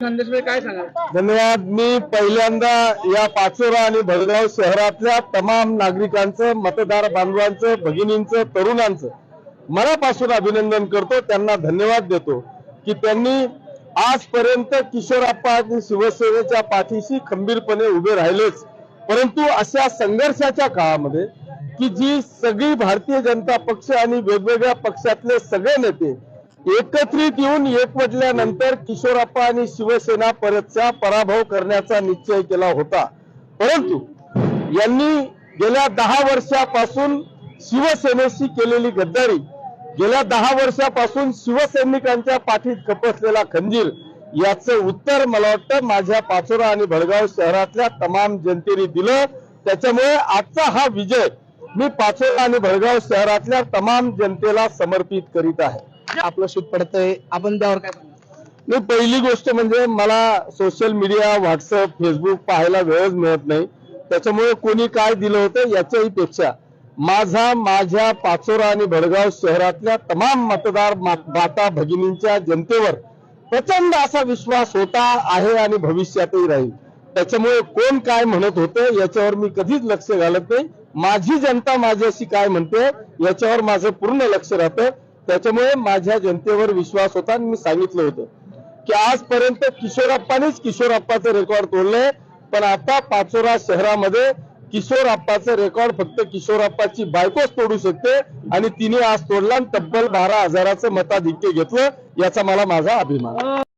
संदेशभाई काय सांगाल? धन्यवाद। मी पहिल्यांदा या पाचोरा आणि भडगाव शहरातल्या तमाम नागरिकांचं, मतदार बांधवांचं, भगिनींचं, तरुणांचं मनापासून अभिनंदन करतो। त्यांना धन्यवाद देतो की त्यांनी आजपर्यंत किशोरप्पा आणि शिवसेनेच्या पाठीशी खंबीरपणे उभे राहिलेच, परंतु अशा संघर्षाच्या काळामध्ये की जी सगळी भारतीय जनता पक्ष आणि वेगवेगळ्या पक्षातले सगळे नेते एकत्रित येऊन एकवटल्यानंतर किशोरप्पा आणि शिवसेना परतचा पराभव करण्याचा निश्चय केला होता। परंतु यांनी गेल्या 10 वर्षापासून शिवसेनेशी केलेली गद्दारी, गेल्या 10 वर्षापासून शिवसैनिकांच्या पाठीत खपसलेला खंजीर, याचं उत्तर मला वाटतं माझ्या पाचोरा आणि भडगाव शहरातल्या तमाम जनतेने दिलं। त्याच्यामुळे आजचा हा विजय मी पाचोरा आणि भडगाव शहरातल्या तमाम जनतेला समर्पित करीत आहे। आपलं शूट पडतंय, आपण त्यावर काय सांगाल? पहिली गोष्ट म्हणजे मला सोशल मीडिया, व्हॉट्सअप, फेसबुक पाहायला वेळच मिळत नाही। त्याच्यामुळे कोणी काय दिलं होतं याच्याही पेक्षा माझ्या पाचोरा आणि भडगाव शहरातल्या तमाम मतदार माता भगिनींच्या जनतेवर प्रचंड असा विश्वास होता, आहे आणि भविष्यातही राहील। त्याच्यामुळे कोण काय म्हणत होतं याच्यावर मी कधीच लक्ष घालत नाही। माझी जनता माझ्याशी काय म्हणते याच्यावर माझं पूर्ण लक्ष राहतं। त्याच्यामुळे माझ्या जनतेवर विश्वास होता आणि मी सांगितलं होतं की आजपर्यंत किशोरप्पानेच किशोरप्पाचं रेकॉर्ड तोडलंय, पण आता पाचोरा शहरामध्ये किशोरप्पाचं रेकॉर्ड फक्त किशोरप्पाची बायकोच तोडू शकते आणि तिने आज तोडला, तब्बल 12,000चं मताधिक्य घेतलं, याचा मला माझा अभिमान।